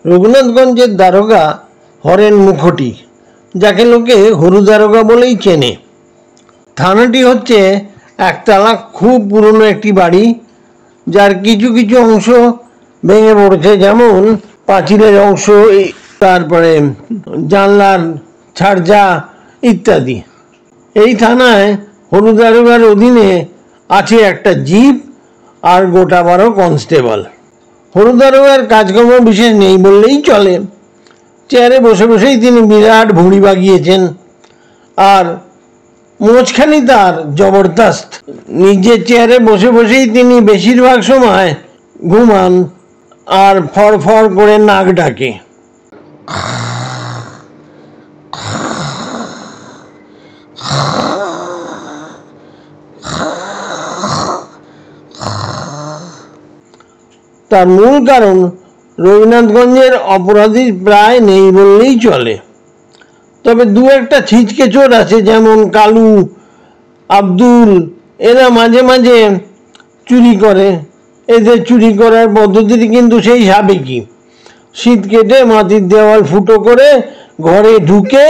রঘুনাথগঞ্জের দারোগা হরেন মুখোটি, যাকে লোকে হরু দারোগা বলেই চেনে। থানাটি হচ্ছে একতলা খুব পুরনো একটি বাড়ি, যার কিছু কিছু অংশ ভেঙে পড়েছে, যেমন পাঁচিলের অংশ, তারপরে জানলার ছাড়জা ইত্যাদি। এই থানায় হরু দারোগার অধীনে আছে একটা জিপ আর গোটা 12 কনস্টেবল। হরু দারোগার কাজকর্ম বিশেষ নেই বললেই চলে। চেয়ারে বসে বসেই তিনি বিরাট ভুঁড়ি বাগিয়েছেন, আর মোচখানি তার জবরদস্ত। নিজের চেয়ারে বসে বসেই তিনি বেশিরভাগ সময় ঘুমান আর ফর ফর করে নাক ডাকে। তার মূল কারণ রঘুনাথগঞ্জের অপরাধী প্রায় নেই বললেই চলে। তবে দু একটা ছিচকে চোর আছে, যেমন কালু, আব্দুল। এরা মাঝে মাঝে চুরি করে। এদের চুরি করার পদ্ধতিটি কিন্তু সেই সাবেকি। শীত কেটে মাটির দেওয়াল ফুটো করে ঘরে ঢুকে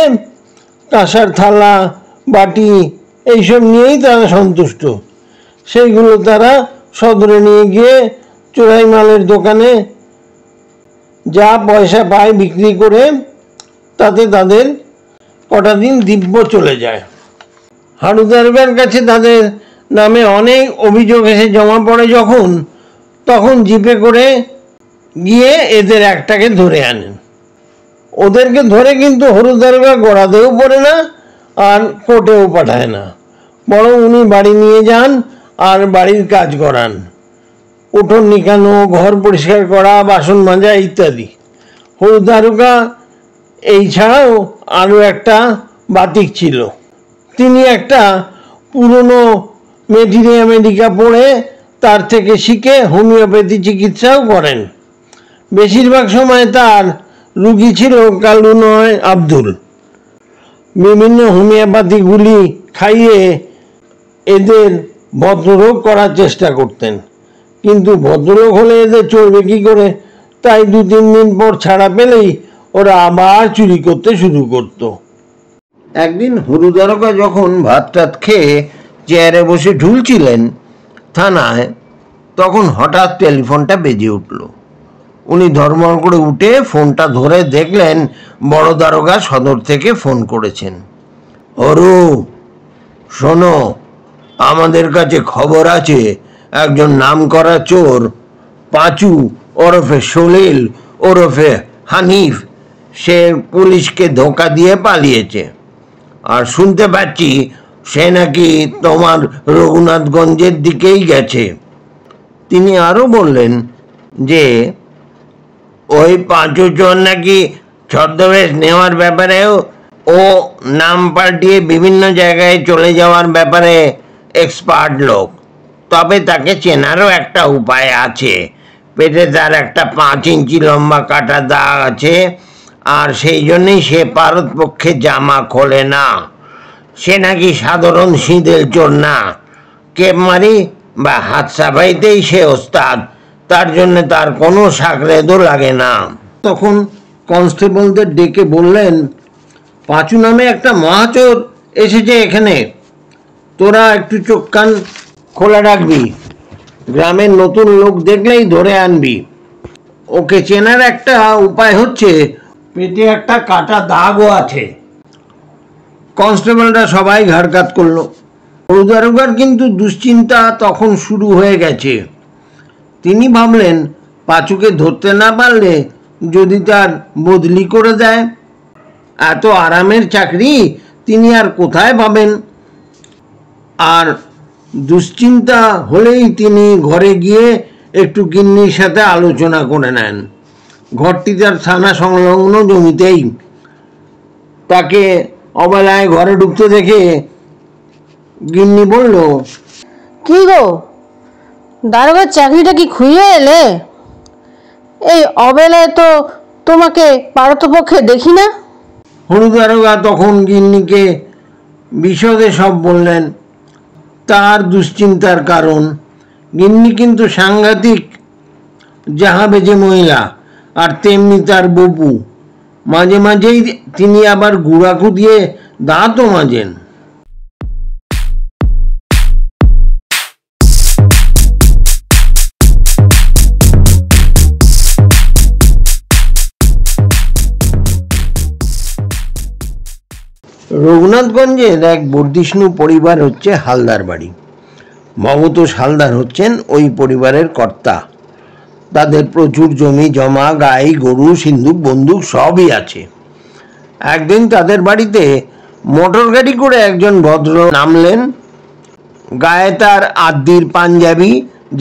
কাঁসার থালা, বাটি এইসব নিয়েই তারা সন্তুষ্ট। সেইগুলো তারা সদরে নিয়ে গিয়ে চোরাই মালের দোকানে যা পয়সা পায় বিক্রি করে তাতে তাদের কটা দিন দিব্য চলে যায়। হরু দারোগার কাছে তাদের নামে অনেক অভিযোগ এসে জমা পড়ে যখন, তখন জিপে করে গিয়ে এদের একটাকে ধরে আনেন। ওদেরকে ধরে কিন্তু হরু দারোগা গড়াতেও পড়ে না আর কোর্টেও পাঠায় না, বরং উনি বাড়ি নিয়ে যান আর বাড়ির কাজ করান, উঠোন নিকানো, ঘর পরিষ্কার করা, বাসন মাজা ইত্যাদি। হরু দারোগা এই ছাড়াও আরও একটা বাতিক ছিল। তিনি একটা পুরনো মেডিকা পড়ে তার থেকে শিখে হোমিওপ্যাথি চিকিৎসাও করেন। বেশিরভাগ সময় তার রুগী ছিল কালু নয় আব্দুল। বিভিন্ন হোমিওপ্যাথিগুলি খাইয়ে এদের ভদ্রলোক করার চেষ্টা করতেন, কিন্তু ভদ্রলোক হলে এদের চলবে কি করে? তাই 2-3 দিন পর ছাড়া পেলেই ওরা আবার চুরি করতে শুরু করত। একদিন হরু দারোগা যখন ভাত টাত খেয়ে চেয়ারে বসে ঝুলছিলেন থানায়, তখন হঠাৎ টেলিফোনটা বেজে উঠল। উনি ধর্মর করে উঠে ফোনটা ধরে দেখলেন বড় দারোগা সদর থেকে ফোন করেছেন। হরু, শোনো, আমাদের কাছে খবর আছে একজন নামকরা চোর পাঁচু ওরফে সলিল ওরফে হানিফ, সে পুলিশকে ধোঁকা দিয়ে পালিয়েছে। আর শুনতে পাচ্ছি সে নাকি তোমার রঘুনাথগঞ্জের দিকেই গেছে। তিনি আরও বললেন যে ওই পাঁচু চোর নাকি ছদ্মবেশ নেওয়ার ব্যাপারেও ও নাম পাল্টিয়ে বিভিন্ন জায়গায় চলে যাওয়ার ব্যাপারে এক্সপার্ট লোক। তবে তাকে চেনারও একটা উপায় আছে। পেটে তার একটা 5 ইঞ্চি লম্বা কাটা দাগ আছে, আর সেই জন্যই সে পারতপক্ষে জামা খোলে না। সে নাকি সাধারণ সিঁদেল চোর না, কেপমারি বা হাত সাফাইতেই সে ওস্তাদ। তার জন্য তার কোনো সাকরেদও লাগে না। তখন কনস্টেবলদের ডেকে বললেন, পাঁচু নামে একটা মহাচোর এসেছে এখানে, তোরা একটু চোখ কান খোলা রাখবি, গ্রামের নতুন লোক দেখলেই ধরে আনবি। ওকে চেনার একটা উপায় হচ্ছে পেটে একটা কাটা দাগও আছে। কনস্টেবলরা সবাই ঘাড়কাত করলো। দারোগার কিন্তু দুশ্চিন্তা তখন শুরু হয়ে গেছে। তিনি ভাবলেন পাঁচুকে ধরতে না পারলে যদি তার বদলি করে দেয়, এত আরামের চাকরি তিনি আর কোথায় পাবেন। আর দুশ্চিন্তা হলেই তিনি ঘরে গিয়ে একটু গিন্নির সাথে আলোচনা করে নেন। ঘরটি তার থানা সংলগ্ন জমিতেই। তাকে অবেলায় ঘরে ঢুকতে দেখে গিন্নি বলল, কি গো, দারোগার চাকরিটা কি খুইয়ে এলে? এই অবেলায় তো তোমাকে পারতপক্ষে দেখি না। দারোগা তখন গিন্নিকে বিশদে সব বললেন, তার দুশ্চিন্তার কারণ। গিন্নি কিন্তু সাংঘাতিক জাহাবেজে মহিলা, আর তেমনি তার বপু। মাঝে মাঝেই তিনি আবার গুড়াকু দিয়ে দাঁতও মাজেন। রঘুনাথগঞ্জের এক বর্ধিষ্ণু পরিবার হচ্ছে হালদার বাড়ি। মমতোষ হালদার হচ্ছেন ওই পরিবারের কর্তা। তাদের প্রচুর জমি জমা, গাই গরু, সিন্দুক বন্দুক সবই আছে। একদিন তাদের বাড়িতে মোটর গাড়ি করে একজন ভদ্র নামলেন। গায়ে তার আদ্যির পাঞ্জাবি,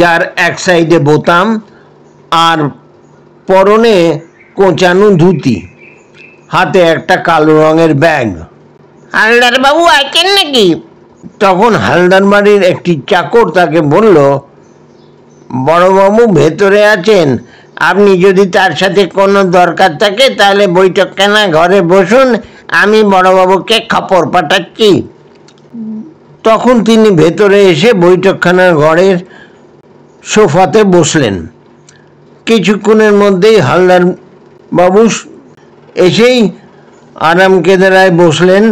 যার এক সাইডে বোতাম, আর পরনে কোঁচানো ধুতি, হাতে একটা কালো রঙের ব্যাগ। হালদার বাবু আছেন নাকি? তখন হালদার বাড়ির একটি চাকর তাকে বলল, বড়বাবু ভেতরে আছেন, আপনি যদি তার সাথে কোনো দরকার থাকে তাহলে বৈঠকখানা ঘরে বসুন, আমি বড়বাবুকে খবর পাঠাচ্ছি। তখন তিনি ভেতরে এসে বৈঠকখানার ঘরের সোফাতে বসলেন। কিছুক্ষণের মধ্যেই হালদার বাবু এসেই আরাম কেদারায় বসলেন।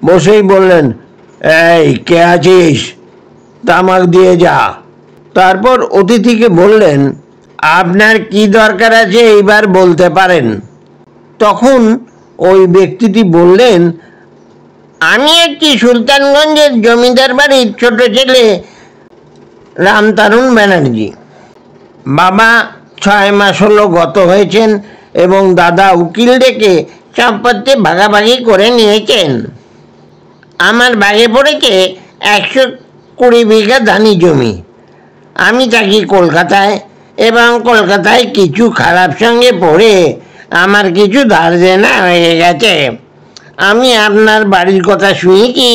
বসেই বললেন, এই কে আছিস, তামাক দিয়ে যা। তারপর অতিথিকে বললেন, আপনার কি দরকার আছে এইবার বলতে পারেন। তখন ওই ব্যক্তিটি বললেন, আমি একটি সুলতানগঞ্জের জমিদার বাড়ির ছোট ছেলে রামতারণ ব্যানার্জি। বাবা 6 মাস হলো গত হয়েছেন এবং দাদা উকিল ডেকে সম্পত্তি ভাগাভাগি করে নিয়েছেন। আমার ভাগে পড়েছে 120 বিঘা ধানি জমি। আমি থাকি কলকাতায় এবং কলকাতায় কিছু খারাপ সঙ্গে পড়ে আমার কিছু ধার দেনা হয়ে গেছে। আমি আপনার বাড়ির কথা শুনেছি,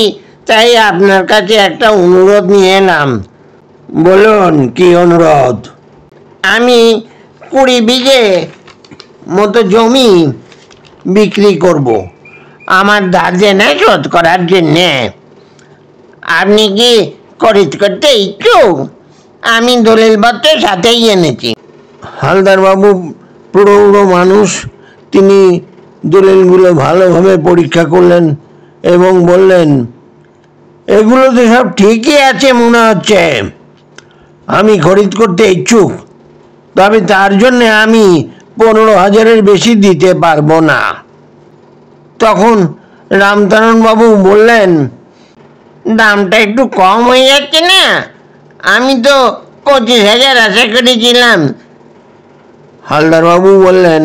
তাই আপনার কাছে একটা অনুরোধ নিয়ে এলাম। বলুন, কি অনুরোধ? আমি 20 বিঘে মতো জমি বিক্রি করব আমার ধার দেনা শোধ করার জন্যে। আপনি কি খরিদ করতে ইচ্ছুক? আমি দলিলপত্র সাথেই এনেছি। হালদার বাবু প্রৌঢ় মানুষ, তিনি দলিলগুলো ভালোভাবে পরীক্ষা করলেন এবং বললেন, এগুলো তো সব ঠিকই আছে মনে হচ্ছে। আমি খরিদ করতে ইচ্ছুক, তবে তার জন্যে আমি 15,000-এর বেশি দিতে পারবো না। তখন রামতারণ বাবু বললেন, দামটা একটু কম হয়ে যাচ্ছে না? আমি তো 25,000 আশা করেছিলাম। হালদার বাবু বললেন,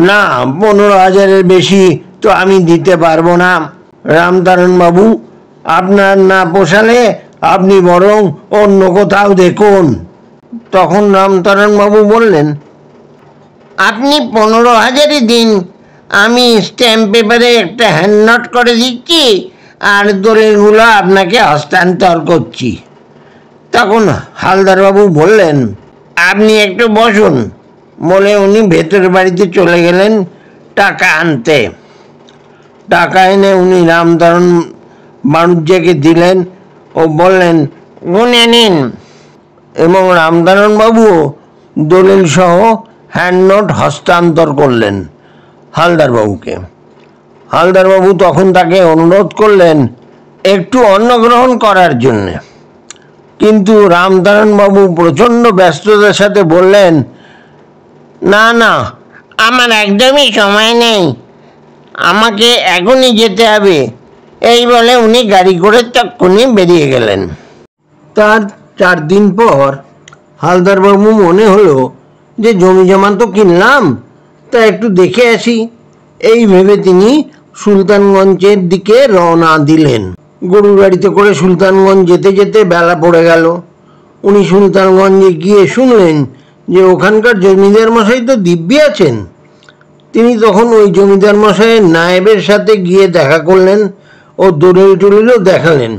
না, 15,000-এর বেশি তো আমি দিতে পারবো না। রামতারণ বাবু, আপনার না পোষালে আপনি বরং অন্য কোথাও দেখুন। তখন রামতারণ বাবু বললেন, আপনি 15,000-ই দিন, আমি স্ট্যাম্প পেপারে একটা হ্যান্ড নোট করে দিচ্ছি আর দলিলগুলো আপনাকে হস্তান্তর করছি। তখন হালদারবাবু বললেন, আপনি একটু বসুন, বলে উনি ভেতরের বাড়িতে চলে গেলেন টাকা আনতে। টাকা এনে উনি রামতারণ বাণুজ্যকে দিলেন ও বললেন, গুনে নিন। এবং রামতারণ বাবুও দলিল সহ হ্যান্ড নোট হস্তান্তর করলেন হালদারবাবুকে। হালদারবাবু তখন তাকে অনুরোধ করলেন একটু অন্ন গ্রহণ করার জন্যে, কিন্তু রামতারণ বাবু প্রচণ্ড ব্যস্ততার সাথে বললেন, না না, আমার একদমই সময় নেই, আমাকে এখনই যেতে হবে, এই বলে উনি গাড়ি করে তক্ষুনি বেরিয়ে গেলেন। তার 4 দিন পর হালদারবাবু মনে হলো যে জমি জমা তো কিনলাম, তা একটু দেখে আসি। এই ভেবে তিনি সুলতানগঞ্জের দিকে রওনা দিলেন। গরুর গাড়িতে করে সুলতানগঞ্জ যেতে যেতে বেলা পড়ে গেল। উনি সুলতানগঞ্জে গিয়ে শুনলেন যে ওখানকার জমিদার মশাই তো দিব্যি আছেন। তিনি তখন ওই জমিদার মশাইয়ের নায়েবের সাথে গিয়ে দেখা করলেন ও দলিল টলিলও দেখালেন।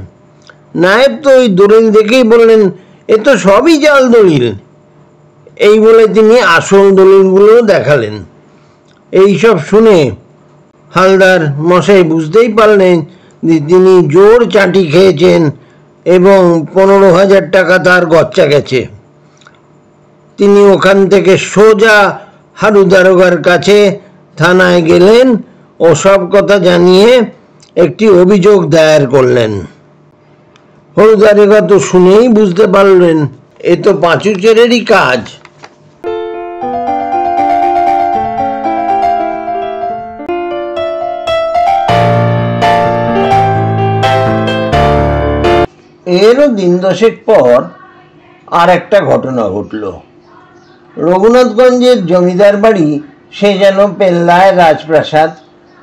নায়েব তো ওই দলিল দেখেই বললেন, এ তো সবই জাল দলিল। এই বলে তিনি আসল দলিলগুলোও দেখালেন। এইসব শুনে হালদার মশাই বুঝতেই পারলেন যে তিনি জোর চাটি খেয়েছেন এবং 15,000 টাকা তার গচ্চা গেছে। তিনি ওখান থেকে সোজা হারু দারোগার কাছে থানায় গেলেন ও সব কথা জানিয়ে একটি অভিযোগ দায়ের করলেন। হারু দারোগা তো শুনেই বুঝতে পারলেন এ তো পাঁচু চেরেরই কাজ। এরও দিন 10 পর আর একটা ঘটনা ঘটল। রঘুনাথগঞ্জের জমিদার বাড়ি সে যেন পেল্লায় রাজপ্রাসাদ।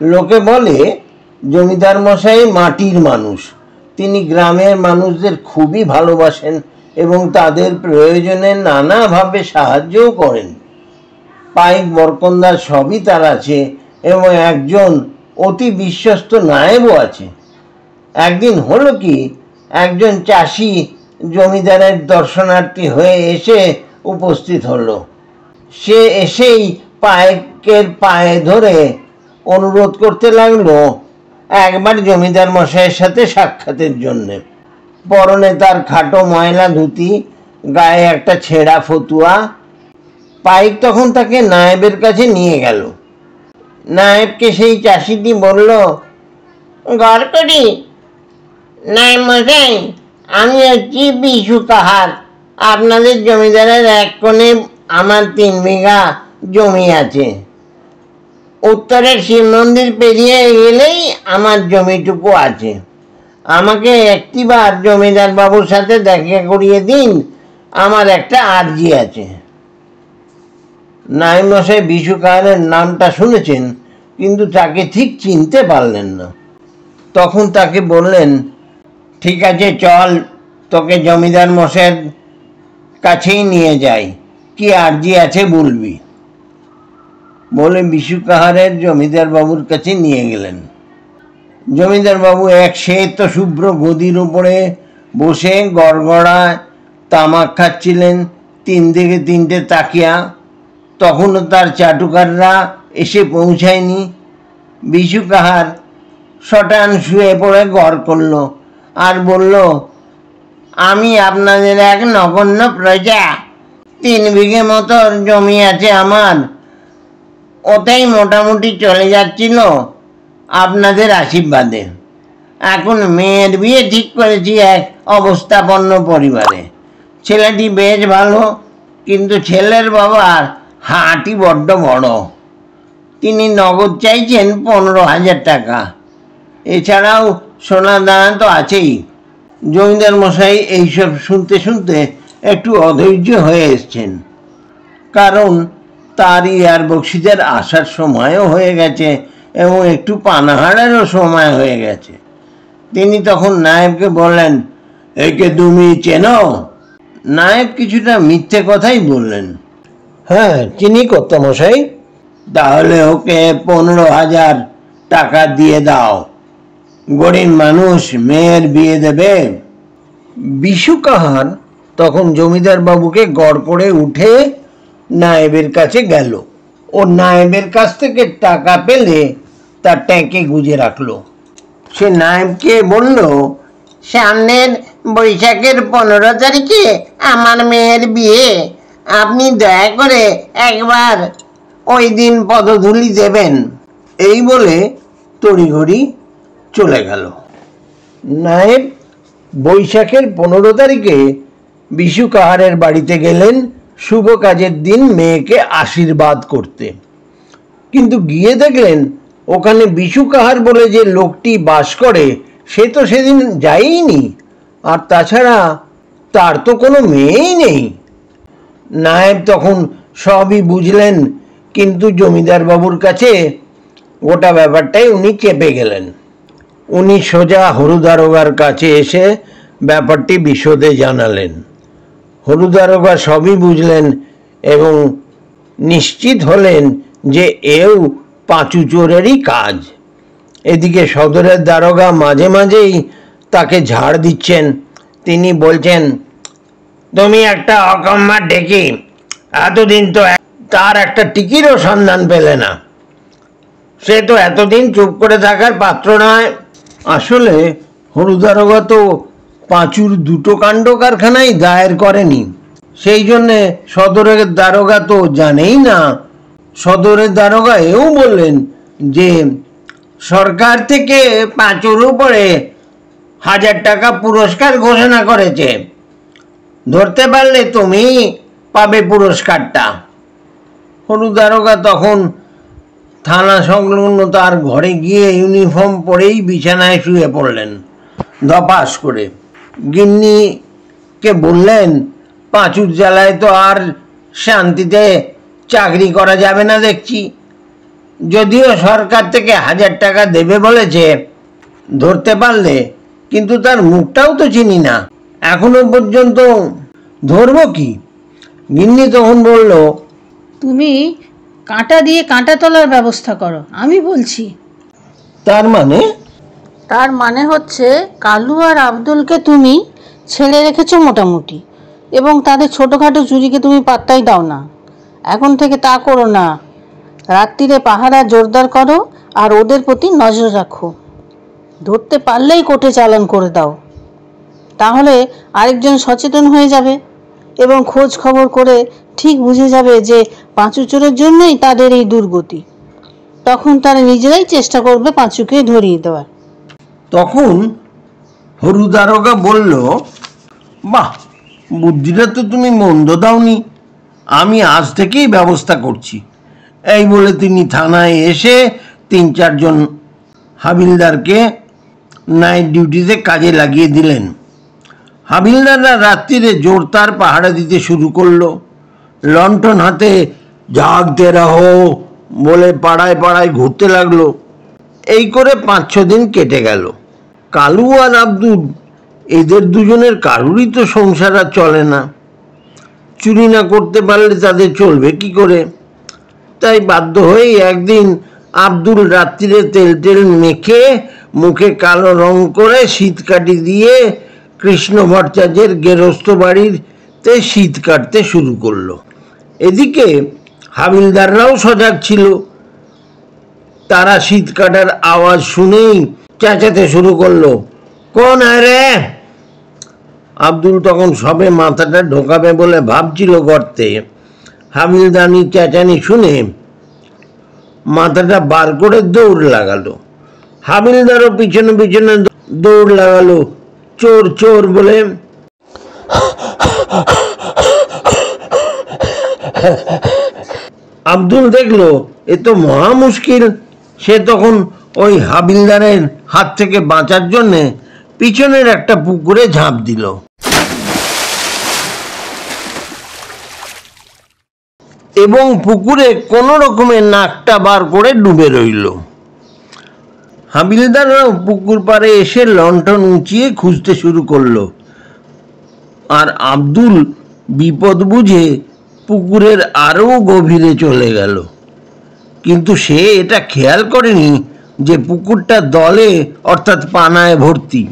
লোকে বলে জমিদার মশাই মাটির মানুষ। তিনি গ্রামের মানুষদের খুবই ভালোবাসেন এবং তাদের প্রয়োজনে নানাভাবে সাহায্যও করেন। পাইক বরকন্দার সবই তার আছে এবং একজন অতি বিশ্বস্ত নায়েবও আছে। একদিন হলো কি, একজন চাষি জমিদারের দর্শনার্থী হয়ে এসে উপস্থিত হলো। সে এসেই পাইকের পায়ে ধরে অনুরোধ করতে লাগলো একবার জমিদার মশাইয়ের সাথে সাক্ষাতের জন্যে। পরনে তার খাটো ময়লা ধুতি, গায়ে একটা ছেঁড়া ফতুয়া। পাইক তখন তাকে নায়েবের কাছে নিয়ে গেল। নায়েবকে সেই চাষিটি বলল, গড়করি নায়েব মশাই, আমি হচ্ছি বিশু কাহার। আপনাদের জমিদারের এক কোণে আমার 3 বিঘা জমি আছে। উত্তরের শিব মন্দির পেরিয়ে গেলেই আমার জমিটুকু আছে। আমাকে একটিবার জমিদার বাবুর সাথে দেখা করিয়ে দিন, আমার একটা আর্জি আছে। নায়েব মশাই বিশু কাহারের নামটা শুনেছেন, কিন্তু তাকে ঠিক চিনতে পারলেন না। তখন তাকে বললেন, ঠিক আছে চল, তোকে জমিদার মশাইয়ের কাছেই নিয়ে যাই, কি আর্জি আছে বলবি। বলে বিশু কাহারের জমিদার বাবুর কাছে নিয়ে গেলেন। জমিদার বাবু এক শ্বেত শুভ্র গদির উপরে বসে গড়গড়া তামাক খাচ্ছিলেন, 3 দিকে 3টে তাকিয়া। তখনও তার চাটুকাররা এসে পৌঁছায়নি। বিশু কাহার শটান শুয়ে পড়ে গড় করল আর বলল, আমি আপনাদের এক নগণ্য প্রজা। 3 বিঘে মতো জমি আছে আমার, ওতেই মোটামুটি চলে যাচ্ছিল আপনাদের আশীর্বাদে। এখন মেয়ের বিয়ে ঠিক করেছি এক অবস্থাপন্ন পরিবারে। ছেলেটি বেশ ভালো, কিন্তু ছেলের বাবার হাঁটি বড্ড বড়। তিনি নগদ চাইছেন 15,000 টাকা। এছাড়াও সোনা দানা তো আছেই। জমিদার মশাই এইসব শুনতে শুনতে একটু অধৈর্য হয়ে এসছেন, কারণ তার ইয়ার বক্সিদের আসার সময়ও হয়ে গেছে এবং একটু পানাহারেরও সময় হয়ে গেছে। তিনি তখন নায়েবকে বললেন, একে তুমি চেনো? নায়েব কিছুটা মিথ্যে কথাই বললেন, হ্যাঁ চিনি কর্তামশাই। তাহলে ওকে 15,000 টাকা দিয়ে দাও, গরিব মানুষ, মেয়ের বিয়ে দেবে। বিশু কাহার তখন জমিদার বাবুকে গড় করে উঠে নায়েবের কাছে গেল। ও নায়েবের কাছ থেকে টাকা পেলে তার ট্যাঁকে গুজে রাখলো। সে নায়েবকে বলল, সামনের বৈশাখের 15 তারিখে আমার মেয়ের বিয়ে, আপনি দয়া করে একবার ওই দিন পদধূলি দেবেন। এই বলে তড়িঘড়ি চলে গেল। নায়েব বৈশাখের 15 তারিখে বিশু কাহারের বাড়িতে গেলেন শুভ কাজের দিন মেয়েকে আশীর্বাদ করতে। কিন্তু গিয়ে দেখলেন ওখানে বিশু কাহার বলে যে লোকটি বাস করে সে তো সেদিন যায়নি, আর তাছাড়া তার তো কোনো মেয়েই নেই। নায়েব তখন সবই বুঝলেন, কিন্তু জমিদার বাবুর কাছে গোটা ব্যাপারটাই উনি চেপে গেলেন। উনি সোজা হরুদারোগার কাছে এসে ব্যাপারটি বিশদে জানালেন। হরুদারোগা সবই বুঝলেন এবং নিশ্চিত হলেন যে এও পাঁচু চোরেরই কাজ। এদিকে সদরের দারোগা মাঝে মাঝেই তাকে ঝাড় দিচ্ছেন। তিনি বলছেন, তুমি একটা অকম্মা ডেকি, এতদিন তো তার একটা টিকিরও সন্ধান পেলে না, সে তো এতদিন চুপ করে থাকার পাত্র নয়। আসলে হরুদারোগা তো পাঁচুর দুটো কাণ্ড কারখানাই দায়ের করেনি, সেই জন্যে সদরের দারোগা তো জানেই না। সদরের দারোগা এও বললেন যে সরকার থেকে পাঁচুর উপরে 1000 টাকা পুরস্কার ঘোষণা করেছে, ধরতে পারলে তুমি পাবে পুরস্কারটা। হরুদারোগা তখন থানা সংলগ্ন তার ঘরে গিয়ে ইউনিফর্ম পরেই বিছানায় শুয়ে পড়লেন ধপাস করে। গিন্নিকে বললেন, পাঁচুর জ্বালায় তো আর শান্তিতে চাকরি করা যাবে না দেখছি, যদিও সরকার থেকে 1000 টাকা দেবে বলেছে, ধরতে পারলে, কিন্তু তার মুখটাও তো চিনি না, এখনো পর্যন্ত ধরবো কি? গিন্নি তখন বলল, তুমি কাঁটা দিয়ে কাঁটা তোলার ব্যবস্থা করো, আমি বলছি। তার মানে? তার মানে হচ্ছে কালু আর আব্দুলকে তুমি ছেড়ে রেখেছো মোটামুটি, এবং তাদের ছোটোখাটো চুরিকে তুমি পাত্তাই দাও না। এখন থেকে তা করো না, রাত্রিরে পাহারা জোরদার করো আর ওদের প্রতি নজর রাখো। ধরতে পারলেই কোর্টে চালান করে দাও, তাহলে আরেকজন সচেতন হয়ে যাবে এবং খোঁজ খবর করে ঠিক বুঝে যাবে যে পাঁচু চোরের জন্যই তাদের এই দুর্গতি। তখন তারা নিজেরাই চেষ্টা করবে পাঁচুকে ধরিয়ে দেওয়ার। তখন হরুদারোগা বলল, বাহ, বুদ্ধিটা তো তুমি মন্দ দাওনি, আমি আজ থেকেই ব্যবস্থা করছি। এই বলে তিনি থানায় এসে 3-4 জন হাবিলদারকে নাইট ডিউটিতে কাজে লাগিয়ে দিলেন। হাবিলদাররা রাত্রিরে জোরদার পাহারা দিতে শুরু করলো। লণ্ঠন হাতে জাগতে রহো বলে পাড়ায় পাড়ায় ঘুরতে লাগলো। এই করে 5-6 দিন কেটে গেল। কালু আর আব্দুল, এদের দুজনের কারুরই তো সংসার আর চলে না। চুরি না করতে পারলে তাদের চলবে কি করে? তাই বাধ্য হয়েই একদিন আব্দুল রাত্রিরে তেল তেল মেখে মুখে কালো রং করে শীত কাটি দিয়ে কৃষ্ণ ভট্টাচার্যের গেরস্ত বাড়িতে শীত কাটতে শুরু করলো। এদিকে হাবিলদাররাও সজাগ ছিল। তারা শীত কাটার আওয়াজ শুনেই চেঁচাতে শুরু করলো, কোন রে? আব্দুল তখন সবে মাথাটা ঢোকাবে বলে ভাবছিল গর্তে। হাবিলদানির চেঁচানি শুনে মাথাটা বার করে দৌড় লাগালো। হাবিলদারও পিছনে পিছনে দৌড় লাগালো, চোর চোর বলে। আব্দুল দেখলো এ তো মহা মুশকিল। সে তখন ওই হাবিলদারের হাত থেকে বাঁচার জন্যে পিছনের একটা পুকুরে ঝাঁপ দিল এবং পুকুরে কোনো রকমে নাকটা বার করে ডুবে রইল। হাবিলদাররাও পুকুর পাড়ে এসে লণ্ঠন উঁচিয়ে খুঁজতে শুরু করলো, আর আব্দুল বিপদ বুঝে পুকুরের আরও গভীরে চলে গেল। কিন্তু সে এটা খেয়াল করেনি যে পুকুরটা দলে অর্থাৎ পানায় ভর্তি।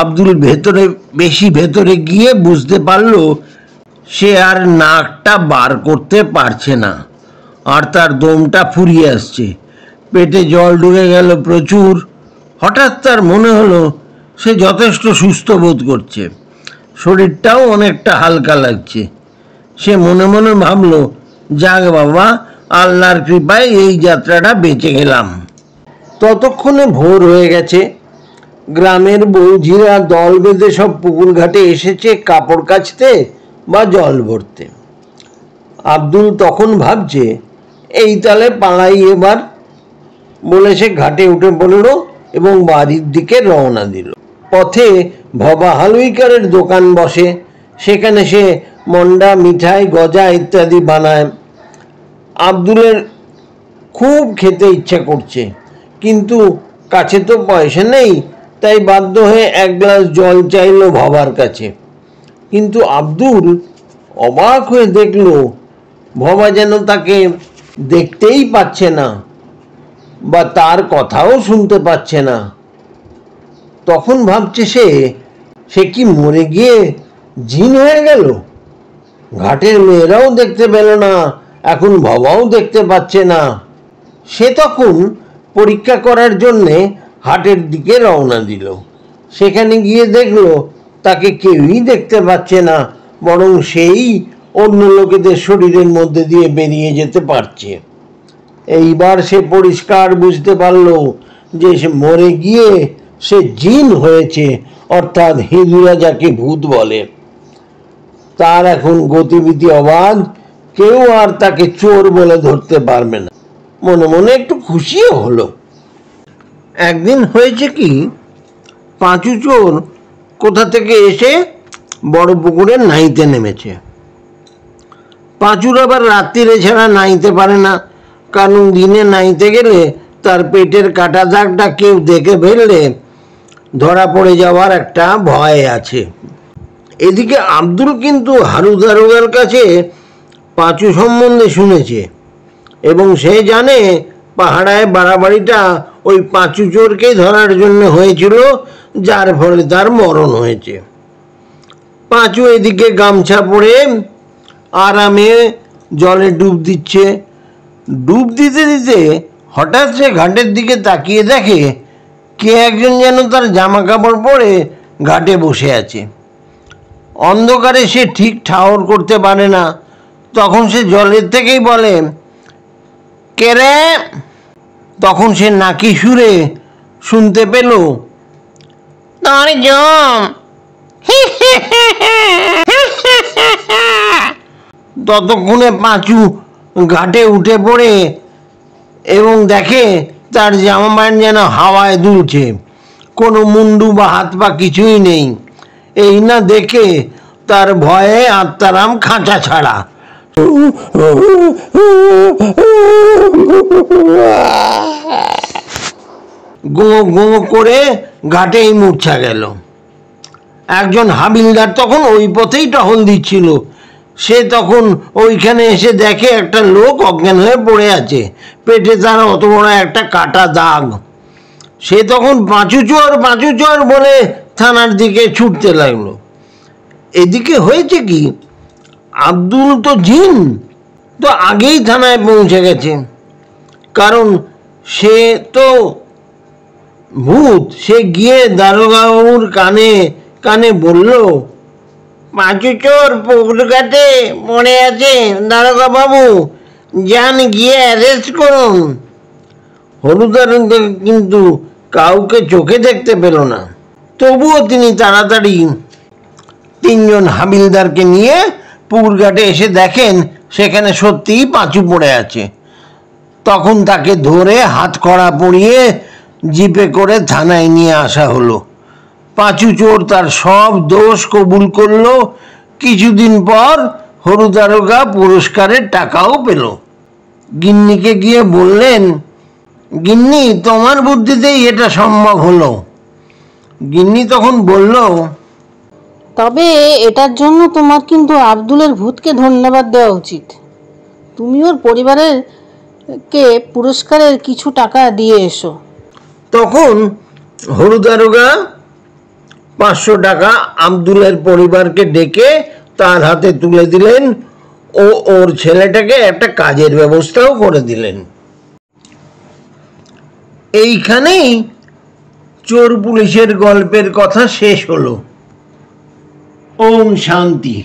আব্দুল বেশি ভেতরে গিয়ে বুঝতে পারল সে আর নাকটা বার করতে পারছে না, আর তার দমটা ফুরিয়ে আসছে, পেটে জল ঢুকে গেল প্রচুর। হঠাৎ তার মনে হলো সে যথেষ্ট সুস্থ বোধ করছে, শরীরটাও অনেকটা হালকা লাগছে। সে মনে মনে ভাবলো, যাক বাবা, আল্লাহর কৃপায় এই যাত্রাটা বেঁচে গেলাম। ততক্ষণে ভোর হয়ে গেছে। গ্রামের বৌঝিরা দল বেঁধে সব পুকুর ঘাটে এসেছে কাপড় কাচতে, বা জল ভরতে। আব্দুল তখন ভাবছে, এই তালে পালাই এবার বলে সে ঘাটে উঠে পড়ল এবং বাড়ির দিকে রওনা দিল। পথে ভবা হালুইকারের দোকান বসে, সেখানে সে মন্ডা, মিঠাই, গজা ইত্যাদি বানায়। আব্দুলের খুব খেতে ইচ্ছা করছে, কিন্তু কাছে তো পয়সা নেই, তাই বাধ্য হয়ে এক গ্লাস জল চাইল ভবার কাছে। কিন্তু আব্দুল অবাক হয়ে দেখল ভবা যেন তাকে দেখতেই পাচ্ছে না বা তার কথাও শুনতে পাচ্ছে না। তখন ভাবছে সে কি মরে গিয়ে জিন হয়ে গেল? ঘাটের মেয়েরাও দেখতে পেল না, এখন ভবাও দেখতে পাচ্ছে না। সে তখন পরীক্ষা করার জন্যে হাটের দিকে রওনা দিল। সেখানে গিয়ে দেখল তাকে কেউই দেখতে পাচ্ছে না, বরং সেই অন্য লোকেদের শরীরের মধ্যে দিয়ে বেরিয়ে যেতে পারছে। এইবার সে পরিষ্কার বুঝতে পারল যে সে মরে গিয়ে সে জিন হয়েছে, অর্থাৎ হিন্দুরা যাকে ভূত বলে। তার এখন গতিবিধি অবাধ, কেউ আর তাকে চোর বলে ধরতে পারবে না। মনে মনে একটু খুশিও হলো। একদিন হয়েছে কি, পাঁচু চোর কোথা থেকে এসে বড় পুকুরে নাইতে নেমেছে। পাঁচুর আবার রাত্রিরে ছাড়া নাইতে পারে না, কারণ দিনে নাইতে গেলে তার পেটের কাটা দাগটা কেউ দেখে ফেললে ধরা পড়ে যাওয়ার একটা ভয় আছে। এদিকে আব্দুল কিন্তু হারু দারোগার কাছে পাঁচু সম্বন্ধে শুনেছে এবং সে জানে পাহাড়ায় বাড়াবাড়িটা ওই পাঁচু চোরকেই ধরার জন্য হয়েছিল, যার ফলে তার মরণ হয়েছে। পাঁচু এদিকে গামছা পরে আরামে জলে ডুব দিচ্ছে। ডুব দিতে দিতে হঠাৎ সে ঘাটের দিকে তাকিয়ে দেখে কে একজন যেন তার জামা কাপড় পরে ঘাটে বসে আছে। অন্ধকারে সে ঠিক ঠাহর করতে পারে না। তখন সে জলের থেকেই বলে, কে রে? তখন সে নাকি সুরে শুনতে পেল, তোর জম। ততক্ষণে পাঁচু ঘাটে উঠে পড়ে এবং দেখে তার জামা প্যান্ট যেন হাওয়ায় দুলছে, কোনো মুন্ডু বা হাত পা কিছুই নেই। এই না দেখে তার ভয়ে আত্মারাম খাঁচা ছাড়া। গো গো করে ঘাটেই মূর্ছা গেল। একজন হাবিলদার তখন ওই পথেই টহল দিচ্ছিল। সে তখন ওইখানে এসে দেখে একটা লোক অজ্ঞান হয়ে পড়ে আছে, পেটে তার অত বড় একটা কাটা দাগ। সে তখন পাঁচু চোর বলে থানার দিকে ছুটতে লাগলো। এদিকে হয়েছে কি, আব্দুল তো জিন, তো আগেই থানায় পৌঁছে গেছে, কারণ সে তো ভূত। সে গিয়ে দারোগাবুর কানে কানে বলল, পাঁচু চোর পুকুর ঘাটে পড়ে আছে, দারোগা বাবু যান গিয়ে অ্যারেস্ট করুন। হলুদার কিন্তু কাউকে চোখে দেখতে পেল না, তবুও তিনি তাড়াতাড়ি তিনজন হাবিলদারকে নিয়ে পুকুর ঘাটে এসে দেখেন সেখানে সত্যিই পাঁচু পড়ে আছে। তখন তাকে ধরে হাত কড়া পরিয়ে জিপে করে থানায় নিয়ে আসা হলো। পাঁচু চোর তার সব দোষ কবুল করলো। কিছুদিন পর হরু দারোগা পুরস্কারের টাকাও পেল। গিন্নিকে গিয়ে বললেন, গিন্নি তোমার বুদ্ধিতেই এটা সম্ভব হলো। গিন্নি তখন বলল, তবে এটার জন্য তোমার কিন্তু আব্দুলের ভূতকে ধন্যবাদ দেওয়া উচিত। তুমি ওর পরিবারের কে পুরস্কারের কিছু টাকা দিয়ে এসো। তখন হরু দারোগা 500 টাকা আব্দুলের পরিবারকে ডেকে তার হাতে তুলে দিলেন ও ওর ছেলেটাকে একটা কাজের ব্যবস্থাও করে দিলেন। এইখানেই চোর পুলিশের গল্পের কথা শেষ হলো। ওম শান্তি।